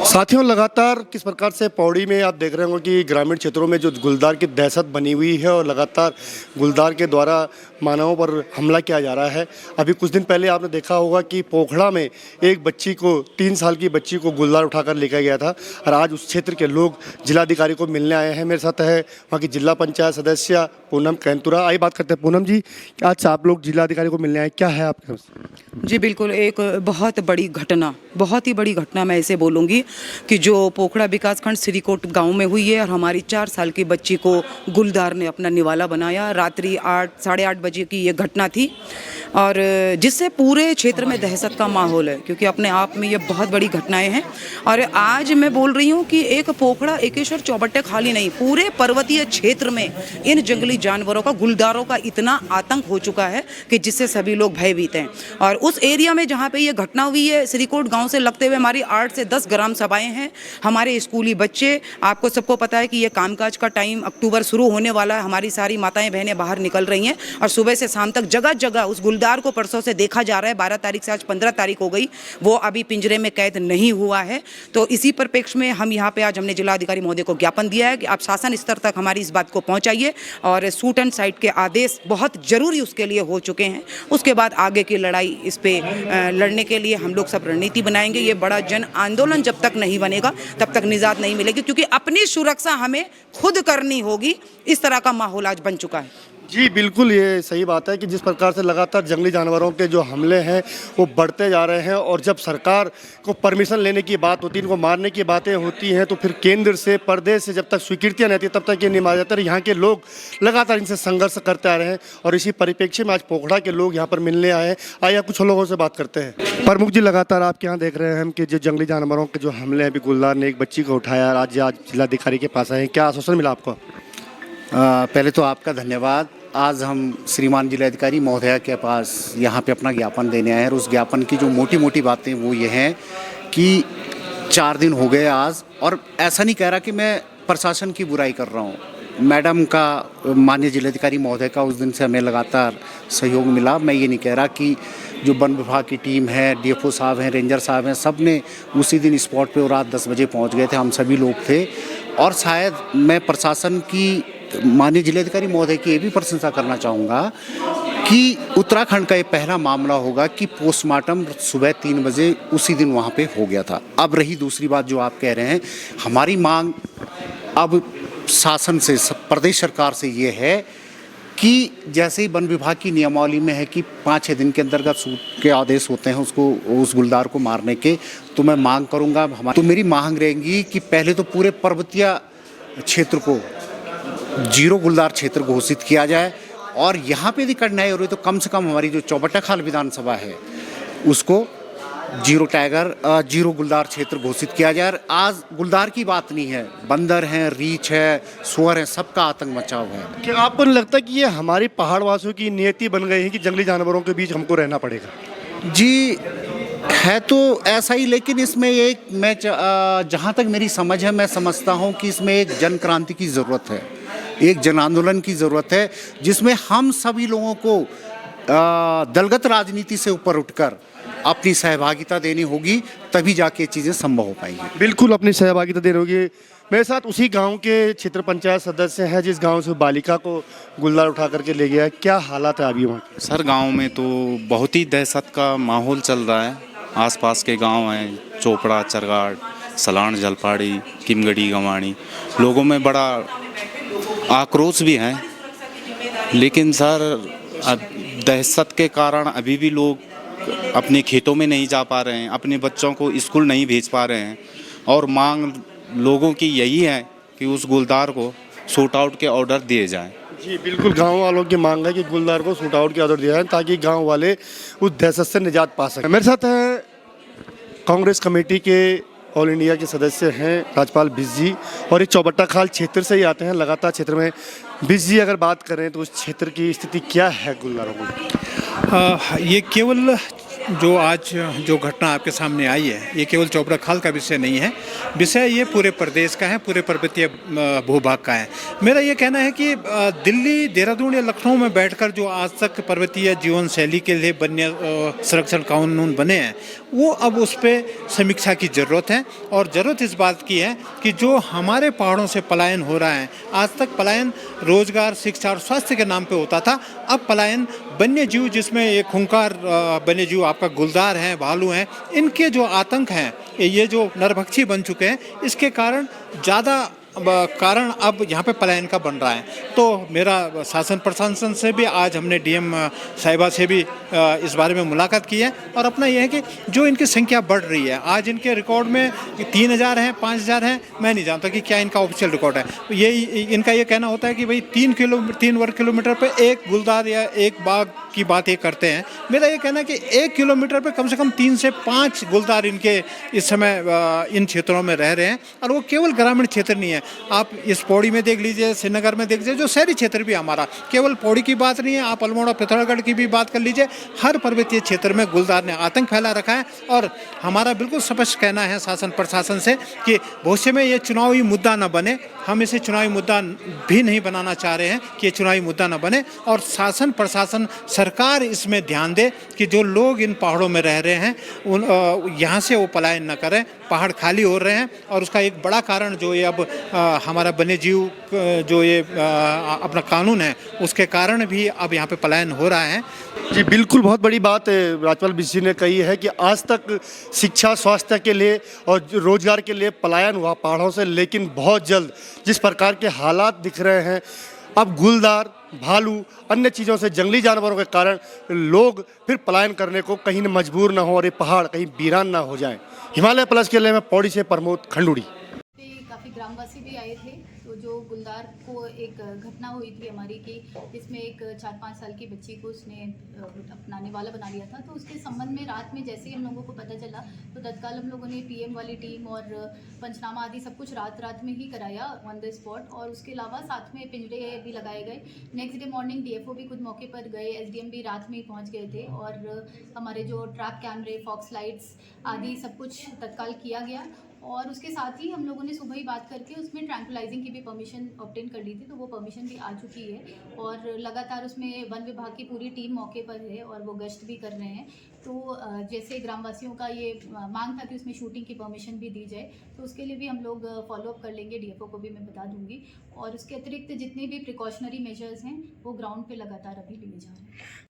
साथियों, लगातार किस प्रकार से पौड़ी में आप देख रहे होंगे कि ग्रामीण क्षेत्रों में जो गुलदार की दहशत बनी हुई है और लगातार गुलदार के द्वारा मानवों पर हमला किया जा रहा है। अभी कुछ दिन पहले आपने देखा होगा कि पोखड़ा में एक बच्ची को 3 साल की बच्ची को गुलदार उठाकर लेकर गया था और आज उस क्षेत्र के लोग जिलाधिकारी को मिलने आए हैं। मेरे साथ है वहाँ की जिला पंचायत सदस्य पूनम कैंतुरा। आइए बात करते हैं। पूनम जी, आज आप लोग जिलाधिकारी को मिलने आए, क्या है आपके पास? जी बिल्कुल, एक बहुत बड़ी घटना, बहुत ही बड़ी घटना मैं ऐसे बोलूँगी कि जो पोखड़ा विकासखंड श्रीकोट गांव में हुई है और हमारी 4 साल की बच्ची को गुलदार ने अपना निवाला बनाया। रात्रि 8 साढ़े 8 बजे की ये घटना थी और जिससे पूरे क्षेत्र में दहशत का माहौल है, क्योंकि अपने आप में ये बहुत बड़ी घटनाएं हैं। और आज मैं बोल रही हूँ कि एक पोखड़ा एकेश्वर चौबट्टे खाली नहीं, पूरे पर्वतीय क्षेत्र में इन जंगली जानवरों का, गुलदारों का इतना आतंक हो चुका है कि जिससे सभी लोग भयभीत हैं। और उस एरिया में जहाँ पे ये घटना हुई है, श्रीकोट गांव से लगते हुए हमारी 8 से 10 ग्राम सभाएं हैं। हमारे स्कूली बच्चे, आपको सबको पता है कि ये कामकाज का टाइम अक्टूबर शुरू होने वाला है। हमारी सारी माताएं बहनें बाहर निकल रही हैं और सुबह से शाम तक जगह जगह उस गुलदार को परसों से देखा जा रहा है। 12 तारीख से आज 15 तारीख हो गई, वो अभी पिंजरे में कैद नहीं हुआ है। तो इसी परिप्रेक्ष्य में हम यहाँ पे आज हमने जिलाधिकारी महोदय को ज्ञापन दिया है कि आप शासन स्तर तक हमारी इस बात को पहुँचाइए और शूट एंड साइट के आदेश बहुत जरूरी उसके लिए हो चुके हैं। उसके बाद आगे की लड़ाई इस पे लड़ने के लिए हम लोग सब रणनीति बनाएंगे। ये बड़ा जन आंदोलन जब तक नहीं बनेगा तब तक निजात नहीं मिलेगी, क्योंकि अपनी सुरक्षा हमें खुद करनी होगी। इस तरह का माहौल आज बन चुका है। जी बिल्कुल, ये सही बात है कि जिस प्रकार से लगातार जंगली जानवरों के जो हमले हैं वो बढ़ते जा रहे हैं और जब सरकार को परमिशन लेने की बात होती है, इनको मारने की बातें होती हैं, तो फिर केंद्र से, प्रदेश से जब तक स्वीकृतियाँ नहीं आती तब तक ये नहीं मारा जाता। यहाँ के लोग लगातार इनसे संघर्ष करते आ रहे हैं और इसी परिप्रेक्ष्य में आज पोखड़ा के लोग यहाँ पर मिलने आए हैं। आइए कुछ लोगों से बात करते हैं। प्रमुख जी, लगातार आपके यहाँ देख रहे हैं हम कि जो जंगली जानवरों के जो हमले हैं, अभी गुलदार ने एक बच्ची को उठाया, आज जिलाधिकारी के पास आए हैं, क्या आश्वासन मिला आपको? पहले तो आपका धन्यवाद। आज हम श्रीमान जिलाधिकारी महोदया के पास यहाँ पे अपना ज्ञापन देने आए हैं और उस ज्ञापन की जो मोटी मोटी बातें वो ये हैं कि 4 दिन हो गए आज, और ऐसा नहीं कह रहा कि मैं प्रशासन की बुराई कर रहा हूँ। मैडम का, माननीय जिलाधिकारी महोदय का उस दिन से हमें लगातार सहयोग मिला। मैं ये नहीं कह रहा कि जो वन विभाग की टीम है, डीएफओ साहब हैं, रेंजर साहब हैं, सब ने उसी दिन स्पॉट पे और रात 10 बजे पहुँच गए थे। हम सभी लोग थे और शायद मैं प्रशासन की, माननीय जिलाधिकारी महोदय की ये भी प्रशंसा करना चाहूँगा कि उत्तराखंड का ये पहला मामला होगा कि पोस्टमार्टम सुबह 3 बजे उसी दिन वहाँ पे हो गया था। अब रही दूसरी बात जो आप कह रहे हैं, हमारी मांग अब शासन से, प्रदेश सरकार से ये है कि जैसे ही वन विभाग की नियमावली में है कि 5-6 दिन के अंतर्गत सूट के आदेश होते हैं उसको, उस गुलदार को मारने के, तो मैं मांग करूँगा, तो मेरी मांग रहेगी कि पहले तो पूरे पर्वतीय क्षेत्र को जीरो गुलदार क्षेत्र घोषित किया जाए और यहाँ पे यदि कठिनाई हो रही तो कम से कम हमारी जो चौबट्टा खाल विधानसभा है उसको जीरो गुलदार क्षेत्र घोषित किया जाए। आज गुलदार की बात नहीं है, बंदर हैं, रीछ है, सुअर है, सबका आतंक मचा हुआ है। क्या आपको नहीं लगता कि ये हमारी पहाड़वासियों की नियति बन गई है कि जंगली जानवरों के बीच हमको रहना पड़ेगा? जी है तो ऐसा ही, लेकिन इसमें एक, मैं जहाँ तक मेरी समझ है, मैं समझता हूँ कि इसमें एक जन क्रांति की ज़रूरत है, एक जन आंदोलन की ज़रूरत है, जिसमें हम सभी लोगों को दलगत राजनीति से ऊपर उठकर अपनी सहभागिता देनी होगी, तभी जाके चीज़ें संभव हो पाएंगी। बिल्कुल, अपनी सहभागिता देनी होगी। मेरे साथ उसी गांव के क्षेत्र पंचायत सदस्य हैं जिस गांव से बालिका को गुलदार उठा करके ले गया है। क्या हालात है अभी वहाँ? सर, गांव में तो बहुत ही दहशत का माहौल चल रहा है। आसपास के गांव हैं, चोपड़ा, चरगाड़, सलाण, जलपाड़ी, किमगड़ी, गंवाणी, लोगों में बड़ा आक्रोश भी है। लेकिन सर, दहशत के कारण अभी भी लोग अपने खेतों में नहीं जा पा रहे हैं, अपने बच्चों को स्कूल नहीं भेज पा रहे हैं और मांग लोगों की यही है कि उस गुलदार को शूट आउट के ऑर्डर दिए जाएं। जी बिल्कुल, गांव वालों की मांग है कि गुलदार को शूट आउट के ऑर्डर दिया जाए ताकि गांव वाले उस दहशत से निजात पा सकें। मेरे साथ हैं कांग्रेस कमेटी के ऑल इंडिया के सदस्य हैं राजपाल बिस जी, और ये चौबट्टा खाल क्षेत्र से ही आते हैं लगातार क्षेत्र में। बिस जी, अगर बात करें तो उस क्षेत्र की स्थिति क्या है गुलदारों की? ये केवल जो आज जो घटना आपके सामने आई है, ये केवल चोपड़ा खाल का विषय नहीं है, विषय ये पूरे प्रदेश का है, पूरे पर्वतीय भूभाग का है। मेरा ये कहना है कि दिल्ली, देहरादून या लखनऊ में बैठकर जो आज तक पर्वतीय जीवन शैली के लिए वन्य संरक्षण कानून बने हैं, वो अब उस पर समीक्षा की ज़रूरत है। और ज़रूरत इस बात की है कि जो हमारे पहाड़ों से पलायन हो रहा है, आज तक पलायन रोजगार, शिक्षा और स्वास्थ्य के नाम पे होता था, अब पलायन वन्य जीव, जिसमें एक खूंखार वन्य जीव आपका गुलदार हैं, भालू हैं, इनके जो आतंक हैं, ये जो नरभक्षी बन चुके हैं, इसके कारण ज़्यादा कारण अब यहाँ पे पलायन का बन रहा है। तो मेरा शासन प्रशासन से भी, आज हमने डीएम साहिबा से भी इस बारे में मुलाकात की है, और अपना यह है कि जो इनकी संख्या बढ़ रही है, आज इनके रिकॉर्ड में 3000 हैं, 5000 हैं, मैं नहीं जानता कि क्या इनका ऑफिशियल रिकॉर्ड है। ये इनका ये कहना होता है कि भाई 3 वर्ग किलोमीटर पे एक गुलदार या एक बाघ की बात ये करते हैं। मेरा ये कहना है कि 1 किलोमीटर पे कम से कम 3 से 5 गुलदार इनके इस समय इन क्षेत्रों में रह रहे हैं, और वो केवल ग्रामीण क्षेत्र नहीं है। आप इस पौड़ी में देख लीजिए, श्रीनगर में देख लीजिए, जो शहरी क्षेत्र भी हमारा, केवल पौड़ी की बात नहीं है, आप अल्मोड़ा पिथौरागढ़ की भी बात कर लीजिए, हर पर्वतीय क्षेत्र में गुलदार ने आतंक फैला रखा है। और हमारा बिल्कुल स्पष्ट कहना है शासन प्रशासन से कि भविष्य में ये चुनावी मुद्दा न बने। हम इसे चुनावी मुद्दा भी नहीं बनाना चाह रहे हैं कि ये चुनावी मुद्दा न बने, और शासन प्रशासन सरकार इसमें ध्यान दे कि जो लोग इन पहाड़ों में रह रहे हैं, उन यहाँ से वो पलायन न करें। पहाड़ खाली हो रहे हैं, और उसका एक बड़ा कारण जो ये अब हमारा वन्य जीव जो ये अपना कानून है, उसके कारण भी अब यहाँ पे पलायन हो रहा है। जी बिल्कुल, बहुत बड़ी बात राज्यपाल मिश्र जी ने कही है कि आज तक शिक्षा, स्वास्थ्य के लिए और रोजगार के लिए पलायन हुआ पहाड़ों से, लेकिन बहुत जल्द जिस प्रकार के हालात दिख रहे हैं, अब गुलदार, भालू, अन्य चीज़ों से, जंगली जानवरों के कारण लोग फिर पलायन करने को कहीं न मजबूर ना हो और ये पहाड़ कहीं वीरान ना हो जाएं। हिमालय प्लस के लिए मैं पौड़ी से प्रमोद खंडूड़ी। काफ़ी ग्रामवासी भी आए थे। तो जो गुलदार को एक घटना हुई थी हमारी कि जिसमें एक 4-5 साल की बच्ची को उसने अपना निवाला बना लिया था, तो उसके संबंध में रात में जैसे ही हम लोगों को पता चला, तो तत्काल हम लोगों ने पीएम वाली टीम और पंचनामा आदि सब कुछ रात में ही कराया ऑन द स्पॉट, और उसके अलावा साथ में पिंजरे भी लगाए गए। नेक्स्ट डे मॉर्निंग डीएफओ भी खुद मौके पर गए, एसडीएम भी रात में ही पहुँच गए थे, और हमारे जो ट्रैक कैमरे, फॉक्स लाइट्स आदि सब कुछ तत्काल किया गया। और उसके साथ ही हम लोगों ने सुबह ही बात करके उसमें ट्रैंकुलाइजिंग की भी परमिशन ऑब्टेन कर ली थी, तो वो परमिशन भी आ चुकी है, और लगातार उसमें वन विभाग की पूरी टीम मौके पर है और वो गश्त भी कर रहे हैं। तो जैसे ग्रामवासियों का ये मांग था कि उसमें शूटिंग की परमिशन भी दी जाए, तो उसके लिए भी हम लोग फॉलोअप कर लेंगे, डीएफओ को भी मैं बता दूंगी। और उसके अतिरिक्त जितने भी प्रिकॉशनरी मेजर्स हैं वो ग्राउंड पे लगातार अभी लिए जा रहे हैं।